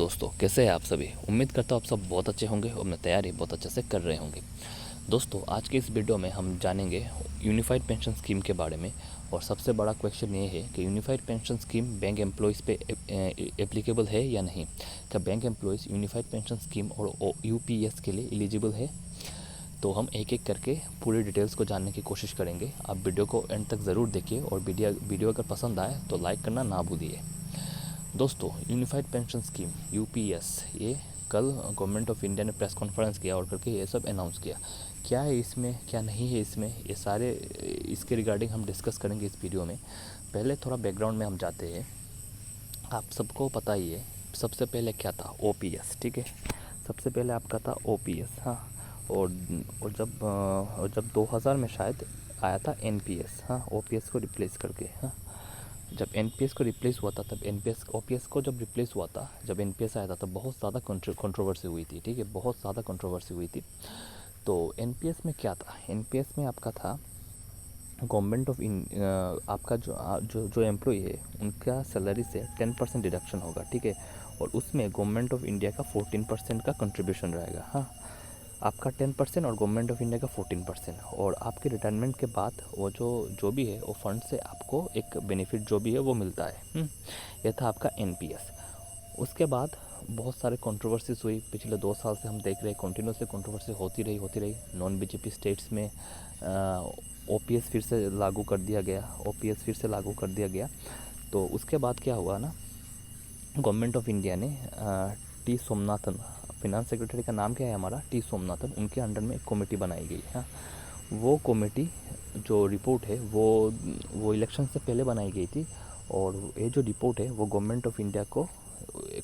दोस्तों, कैसे हैं आप सभी। उम्मीद करता हूँ आप सब बहुत अच्छे होंगे और अपनी तैयारी बहुत अच्छे से कर रहे होंगे। दोस्तों, आज के इस वीडियो में हम जानेंगे यूनिफाइड पेंशन स्कीम के बारे में। और सबसे बड़ा क्वेश्चन ये है कि unified pension scheme bank employees पे एप्लीकेबल है या नहीं। क्या bank employees unified pension scheme और यूपीएस के लिए एलिजिबल है। तो हम एक एक करके पूरी डिटेल्स को जानने की कोशिश करेंगे। आप वीडियो को एंड तक ज़रूर देखिए और वीडियो अगर पसंद आए तो लाइक करना ना भूलिए। दोस्तों, यूनिफाइड पेंशन स्कीम यूपीएस, ये कल गवर्नमेंट ऑफ इंडिया ने प्रेस कॉन्फ्रेंस किया और करके ये सब अनाउंस किया। क्या है इसमें, क्या नहीं है इसमें, ये सारे इसके रिगार्डिंग हम डिस्कस करेंगे इस वीडियो में। पहले थोड़ा बैकग्राउंड में हम जाते हैं। आप सबको पता ही है सबसे पहले क्या था, ओपीएस। ठीक है, सबसे पहले आपका था ओपीएस। हाँ, और जब 2000 में शायद आया था एनपीएस। हाँ, ओपीएस को रिप्लेस करके। हाँ, जब एनपीएस को रिप्लेस हुआ था, तब एनपीएस ओपीएस को जब रिप्लेस हुआ था, जब एनपीएस आया था तब बहुत ज़्यादा कंट्रोवर्सी हुई थी। ठीक है, बहुत ज़्यादा कंट्रोवर्सी हुई थी। तो एनपीएस में क्या था, एनपीएस में आपका था गवर्नमेंट ऑफ आपका जो एम्प्लॉय है उनका सैलरी से 10% डिडक्शन होगा। ठीक है, और उसमें गवर्नमेंट ऑफ इंडिया का 14% का कंट्रीब्यूशन रहेगा। हाँ, आपका 10% और गवर्नमेंट ऑफ इंडिया का 14%। और आपके रिटायरमेंट के बाद वो जो भी है वो फंड से आपको एक बेनिफिट जो भी है वो मिलता है। ये था आपका एनपीएस। उसके बाद बहुत सारे कंट्रोवर्सीज हुई। पिछले 2 साल से हम देख रहे हैं कंटिन्यूसली कंट्रोवर्सी होती रही। नॉन बीजेपी स्टेट्स में ओपीएस फिर से लागू कर दिया गया, ओपीएस फिर से लागू कर दिया गया। तो उसके बाद क्या हुआ ना, गवर्नमेंट ऑफ इंडिया ने टी सोमनाथन, फिनांस सेक्रेटरी का नाम क्या है हमारा, टी सोमनाथन, उनके अंडर में एक कमेटी बनाई गई है। वो कमेटी जो रिपोर्ट है वो इलेक्शन से पहले बनाई गई थी। और ये जो रिपोर्ट है वो गवर्नमेंट ऑफ इंडिया को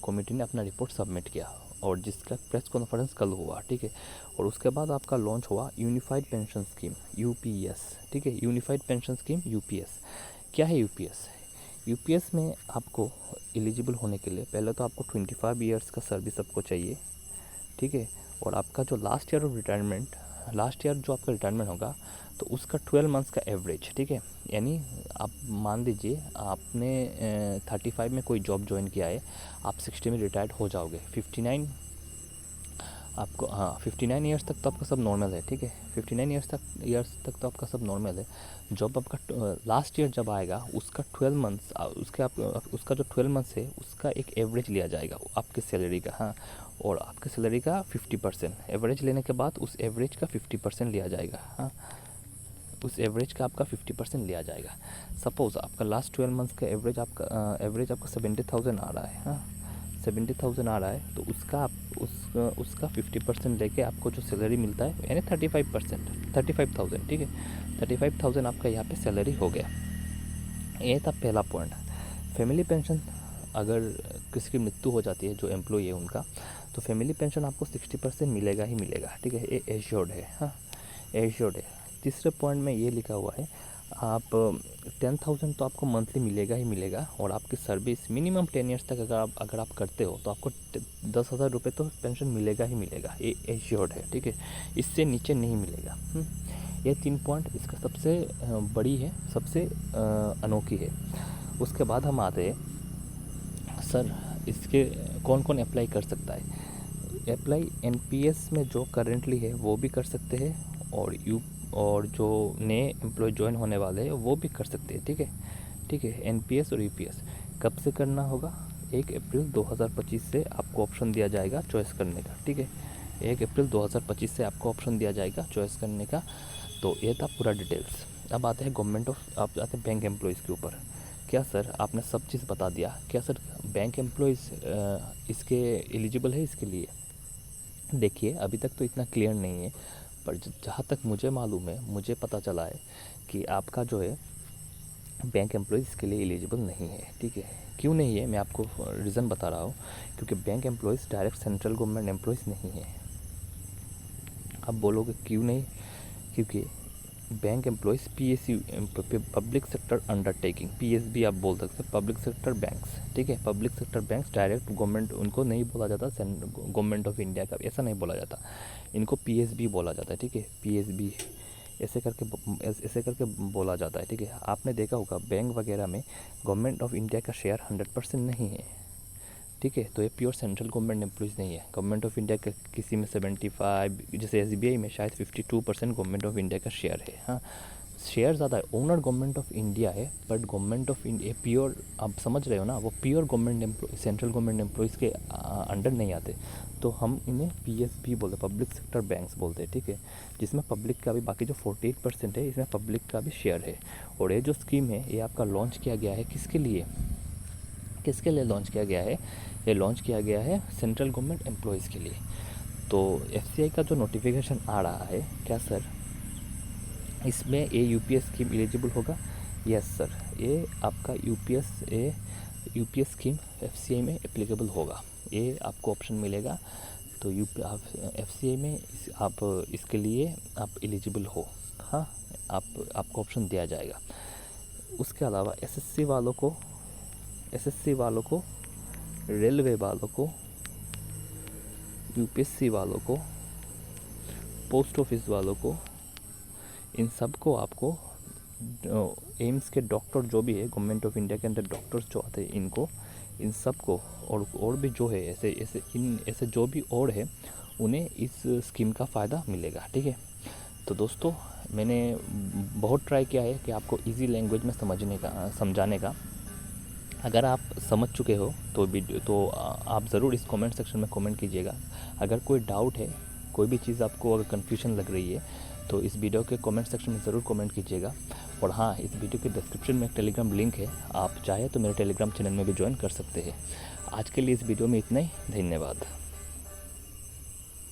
कमेटी ने अपना रिपोर्ट सबमिट किया और जिसका प्रेस कॉन्फ्रेंस कल हुआ। ठीक है, और उसके बाद आपका लॉन्च हुआ यूनिफाइड पेंशन स्कीम यूपीएस। ठीक है, यूनिफाइड पेंशन स्कीम यूपीएस। क्या है यूपीएस। यूपीएस में आपको एलिजिबल होने के लिए पहले तो आपको 25 ईयर्स का सर्विस आपको चाहिए। ठीक है, और आपका जो last year of retirement, last year जो आपका रिटायरमेंट होगा तो उसका 12 मंथ्स का एवरेज। ठीक है, यानी आप मान लीजिए आपने 35 में कोई जॉब ज्वाइन किया है, आप 60 में रिटायर्ड हो जाओगे। 59 आपको, हाँ, 59 ईयर्स तक तो आपका सब नॉर्मल है। ठीक है, 59 ईयर्स तक तो आपका सब नॉर्मल है। जब आपका लास्ट ईयर जब आएगा उसका 12 मंथ्स, उसका जो 12 मंथ्स है उसका एक एवरेज लिया जाएगा आपकी सैलरी का। हाँ, और आपकी सैलरी का 50% एवरेज लेने के बाद उस एवरेज का 50% लिया जाएगा। हाँ, उस एवरेज का आपका 50% लिया जाएगा। सपोज़ आपका लास्ट 12 मंथ्स का एवरेज आपका 70,000 आ रहा है। हाँ, 70,000 आ रहा है तो उसका 50% लेके आपको जो सैलरी मिलता है यानी 35%, 35,000। ठीक है, 35,000 आपका यहाँ पे सैलरी हो गया। ये था पहला पॉइंट। फैमिली पेंशन, अगर किसी की मृत्यु हो जाती है जो एम्प्लॉय है उनका, तो फैमिली पेंशन आपको 60% मिलेगा ही मिलेगा। ठीक है, ये एश्योर्ड है। हाँ, एश्योर्ड है। तीसरे पॉइंट में ये लिखा हुआ है, आप 10,000 तो आपको मंथली मिलेगा ही मिलेगा। और आपकी सर्विस मिनिमम 10 ईयर्स तक अगर आप करते हो तो आपको 10,000 रुपये तो पेंशन मिलेगा ही मिलेगा। ये एश्योर्ड है। ठीक है, इससे नीचे नहीं मिलेगा। ये 3 पॉइंट इसका सबसे बड़ी है, सबसे अनोखी है। उसके बाद हम आते हैं, सर इसके कौन कौन अप्लाई कर सकता है। अप्लाई एनपीएस में जो करेंटली है वो भी कर सकते हैं, और जो नए एम्प्लॉय ज्वाइन होने वाले हैं वो भी कर सकते हैं। ठीक है, ठीक है, एनपीएस और यूपीएस कब से करना होगा, 1 अप्रैल 2025 से आपको ऑप्शन दिया जाएगा चॉइस करने का। ठीक है, 1 अप्रैल 2025 से आपको ऑप्शन दिया जाएगा चॉइस करने का। तो ये था पूरा डिटेल्स। अब आते हैं आप आते हैं बैंक एम्प्लॉयज़ के ऊपर। क्या सर, आपने सब चीज़ बता दिया, क्या सर बैंक एम्प्लॉयज़ इसके एलिजिबल है इसके लिए। देखिए, अभी तक तो इतना क्लियर नहीं है, पर जहाँ तक मुझे मालूम है, मुझे पता चला है कि आपका जो है बैंक एम्प्लॉयज़ इसके लिए एलिजिबल नहीं है। ठीक है, क्यों नहीं है मैं आपको रीज़न बता रहा हूँ। क्योंकि bank employees direct central government employees नहीं है। आप बोलोगे क्यों नहीं, क्योंकि bank employees PSU, public sector undertaking, PSB आप बोल सकते हैं, पब्लिक सेक्टर बैंक्स। ठीक है, public sector banks direct government उनको नहीं बोला जाता, गवर्नमेंट ऑफ इंडिया का ऐसा नहीं बोला जाता, इनको पीएसबी बोला जाता है। ठीक है, पीएसबी ऐसे करके बोला जाता है। ठीक है, आपने देखा होगा बैंक वगैरह में गवर्नमेंट ऑफ इंडिया का शेयर 100% नहीं है। ठीक है। तो ये प्योर सेंट्रल गवर्नमेंट एम्प्लॉइज़ नहीं है। गवर्नमेंट ऑफ इंडिया का किसी में 75, जैसे एसबीआई में शायद 52% गवर्नमेंट ऑफ इंडिया का शेयर है। हाँ, शेयर ज़्यादा है, ओनर गवर्नमेंट ऑफ इंडिया है, but government of India pure, आप समझ रहे हो ना, वो pure government employ, central government employees के अंडर नहीं आते। तो हम इन्हें पीएसबी बोलते हैं, पब्लिक सेक्टर बैंक्स बोलते हैं, ठीक है। जिसमें पब्लिक का भी, बाकी जो 48% है इसमें पब्लिक का भी शेयर है। और ये जो स्कीम है ये आपका लॉन्च किया गया है किसके लिए, किसके लिए लॉन्च किया गया है? ये लॉन्च किया गया है सेंट्रल गवर्नमेंट एम्प्लॉयज़ के लिए। तो एफसीआई का जो नोटिफिकेशन आ रहा है, क्या सर इसमें ये यूपीएस स्कीम एलिजिबल होगा? यस सर, ये आपका यूपीएस स्कीम एफसीआई में एप्लीकेबल होगा, ये आपको ऑप्शन मिलेगा। तो आप एफसीआई में आप इसके लिए आप एलिजिबल हो। हाँ, आपको ऑप्शन दिया जाएगा। उसके अलावा एसएससी वालों को, रेलवे वालों को, यूपीएससी वालों को, पोस्ट ऑफिस वालों को, इन सब को आपको एम्स के डॉक्टर जो भी है, गवर्नमेंट ऑफ इंडिया के अंदर डॉक्टर्स जो आते हैं, इनको, इन सब को, और भी जो है ऐसे जो भी और है, उन्हें इस स्कीम का फ़ायदा मिलेगा, ठीक है। तो दोस्तों, मैंने बहुत ट्राई किया है कि आपको इजी लैंग्वेज में समझाने का। अगर आप समझ चुके हो तो आप ज़रूर इस कमेंट सेक्शन में कमेंट कीजिएगा। अगर कोई डाउट है, कोई भी चीज़ आपको अगर कन्फ्यूजन लग रही है, तो इस वीडियो के कमेंट सेक्शन में ज़रूर कमेंट कीजिएगा। और हाँ, इस वीडियो के डिस्क्रिप्शन में एक टेलीग्राम लिंक है, आप चाहे तो मेरे टेलीग्राम चैनल में भी ज्वाइन कर सकते हैं। आज के लिए इस वीडियो में इतना ही, धन्यवाद।